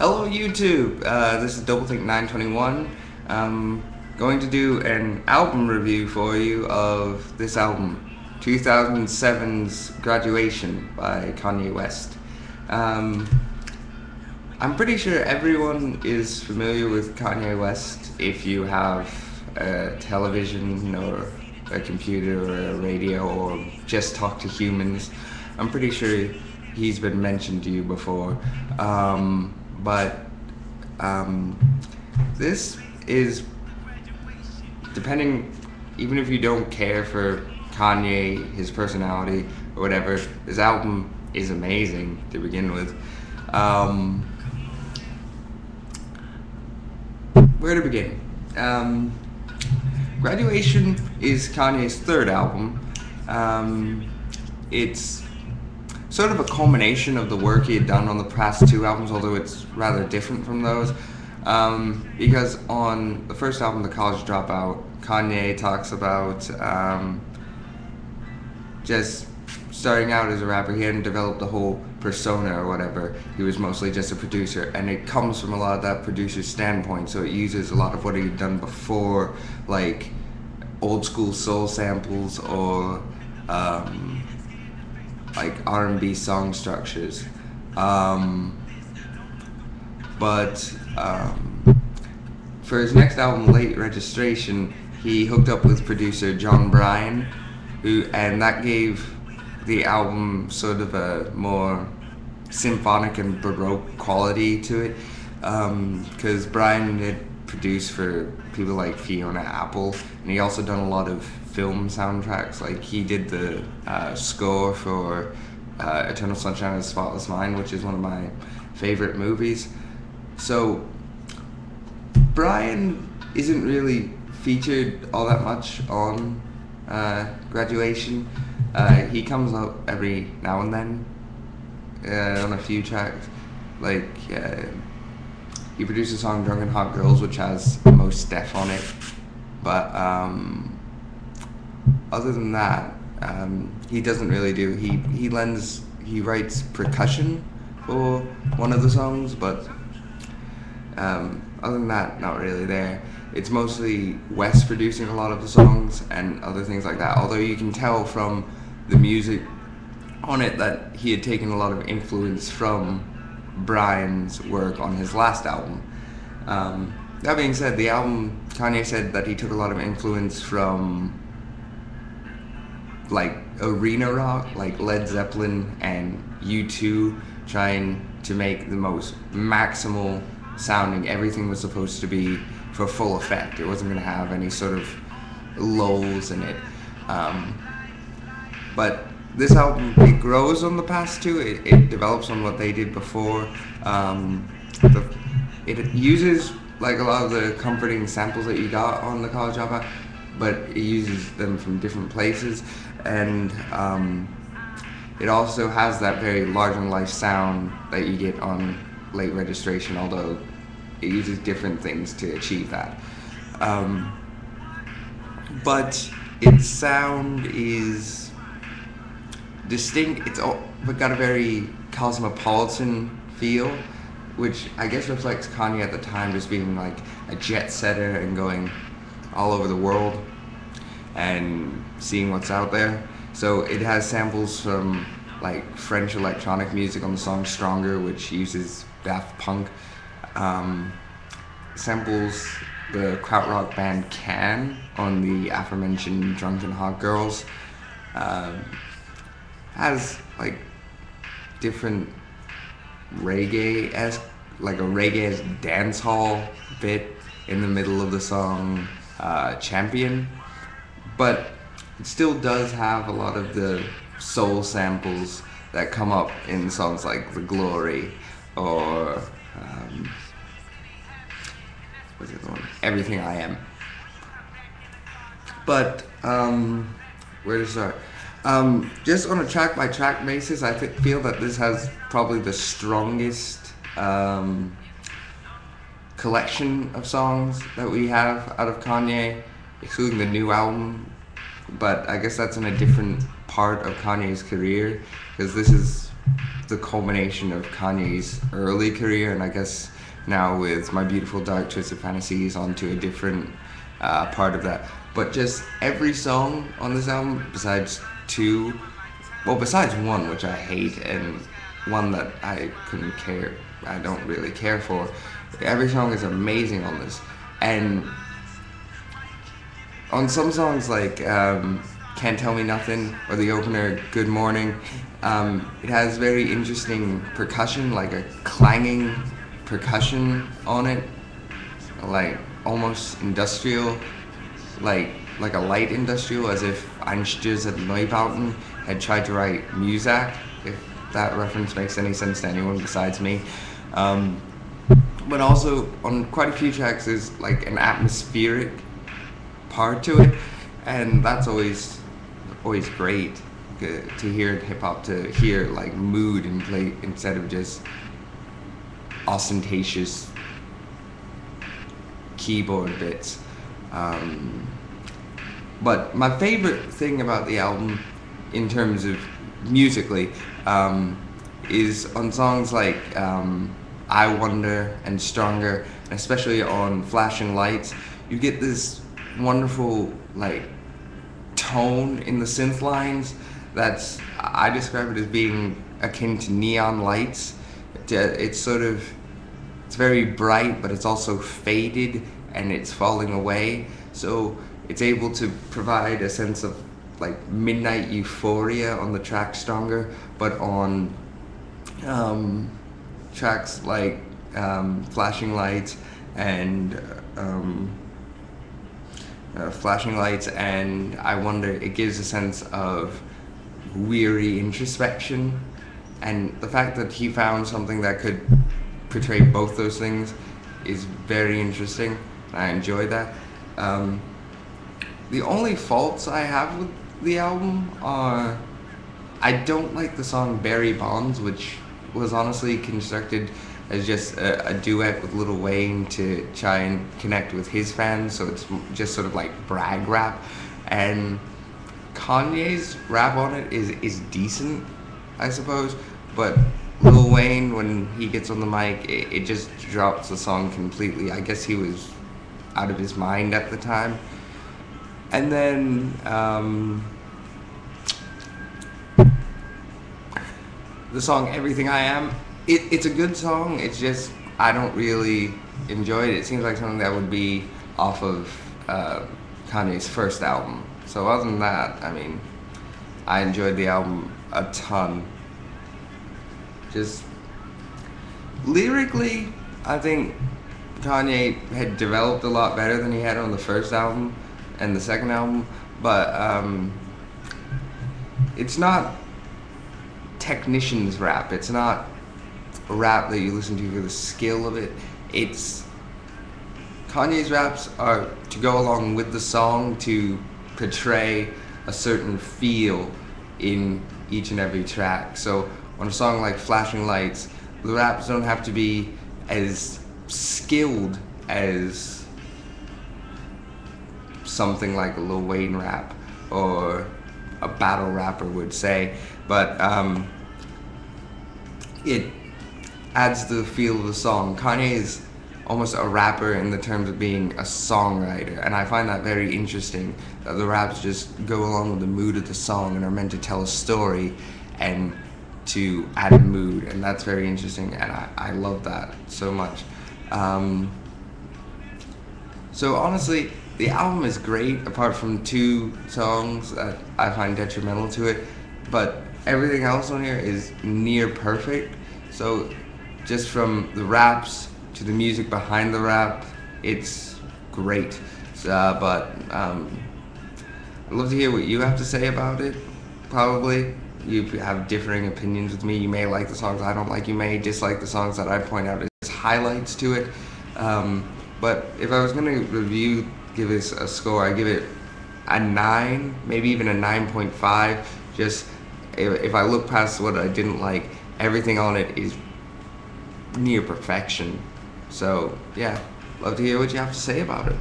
Hello YouTube, this is Doublethink921. I'm going to do an album review for you of this album, 2007's Graduation by Kanye West. I'm pretty sure everyone is familiar with Kanye West if you have a television or a computer or a radio or just talk to humans. I'm pretty sure he's been mentioned to you before. But this is, depending, even if you don't care for Kanye, his personality, or whatever, this album is amazing to begin with. Where to begin? Graduation is Kanye's third album. It's sort of a culmination of the work he had done on the past two albums, although it's rather different from those. Because on the first album, The College Dropout, Kanye talks about just starting out as a rapper. He hadn't developed the whole persona or whatever. He was mostly just a producer, and it comes from a lot of that producer's standpoint, so it uses a lot of what he'd done before, like old school soul samples or like R&B song structures. For his next album, Late Registration, he hooked up with producer John Bryan, and that gave the album sort of a more symphonic and baroque quality to it, because Bryan had produced for people like Fiona Apple, and he also done a lot of film soundtracks. Like he did the score for Eternal Sunshine of the Spotless Mind, which is one of my favorite movies. So Bryan isn't really featured all that much on Graduation. He comes up every now and then on a few tracks. Like he produced a song Drunken Hot Girls, which has Mos Def on it, but other than that, he doesn't really do. He writes percussion for one of the songs, but other than that, not really there. It's mostly West producing a lot of the songs and other things like that, although you can tell from the music on it that he had taken a lot of influence from Bryan's work on his last album. That being said, the album, Kanye said that he took a lot of influence from like arena rock, like Led Zeppelin and U2, trying to make the most maximal sounding. Everything was supposed to be for full effect. It wasn't going to have any sort of lulls in it. But this album, it grows on the past two. It develops on what they did before. It uses like a lot of the comforting samples that you got on The College Dropout, but it uses them from different places, and it also has that very large and life sound that you get on Late Registration, although it uses different things to achieve that. But its sound is distinct. It's got a very cosmopolitan feel, which I guess reflects Kanye at the time just being like a jet setter and going all over the world and seeing what's out there. So it has samples from like French electronic music on the song Stronger, which uses Daft Punk. Samples the krautrock band Can on the aforementioned Drunken Hot Girls. Has like different reggae-esque, like a reggae dance hall bit in the middle of the song Champion, but it still does have a lot of the soul samples that come up in songs like The Glory or what's the other one? Everything I Am. But where to start? Just on a track by track basis, I feel that this has probably the strongest collection of songs that we have out of Kanye, excluding the new album. But I guess that's in a different part of Kanye's career, because this is the culmination of Kanye's early career, and I guess now with My Beautiful Dark Twisted Fantasies onto a different part of that. But just every song on this album, besides two, well, besides one which I hate and one that I don't really care for, every song is amazing on this. And on some songs like Can't Tell Me Nothing or the opener Good Morning, it has very interesting percussion, like a clanging percussion on it, like almost industrial, like a light industrial, as if Einstürze Neubauten had tried to write Muzak, if that reference makes any sense to anyone besides me. But also on quite a few tracks there's like an atmospheric part to it, and that's always great to hear in hip hop, to hear like mood and play instead of just ostentatious keyboard bits. But my favorite thing about the album, in terms of musically, is on songs like I Wonder and Stronger, and especially on Flashing Lights. You get this wonderful like tone in the synth lines that's, I describe it as being akin to neon lights. It's very bright, but it's also faded and it's falling away. So it's able to provide a sense of like midnight euphoria on the track Stronger, but on tracks like Flashing Lights and I Wonder, it gives a sense of weary introspection, and the fact that he found something that could portray both those things is very interesting. I enjoy that. The only faults I have with the album are, I don't like the song Barry Bonds, which was honestly constructed as just a duet with Lil Wayne to try and connect with his fans, so it's just sort of like brag rap. And Kanye's rap on it is decent, I suppose, but Lil Wayne, when he gets on the mic, it just drops the song completely. I guess he was out of his mind at the time. And then the song Everything I Am, it's a good song, it's just I don't really enjoy it. It seems like something that would be off of Kanye's first album. So other than that, I mean, I enjoyed the album a ton. Just lyrically, I think Kanye had developed a lot better than he had on the first album and the second album, but it's not technician's rap. It's not a rap that you listen to for the skill of it. It's Kanye's raps are to go along with the song, to portray a certain feel in each and every track. So on a song like Flashing Lights, the raps don't have to be as skilled as something like a Lil Wayne rap or a battle rapper would say, but it adds to the feel of the song. Kanye is almost a rapper in the terms of being a songwriter, and I find that very interesting, that the raps just go along with the mood of the song and are meant to tell a story and to add a mood, and that's very interesting, and I love that so much. So honestly, the album is great apart from two songs that I find detrimental to it, but everything else on here is near perfect. So just from the raps to the music behind the rap, it's great. But I'd love to hear what you have to say about it. Probably you have differing opinions with me. You may like the songs I don't like. You may dislike the songs that I point out as highlights to it. But if I was going to give this a score, I give it a 9, maybe even a 9.5. Just if I look past what I didn't like, everything on it is near perfection. So yeah, love to hear what you have to say about it.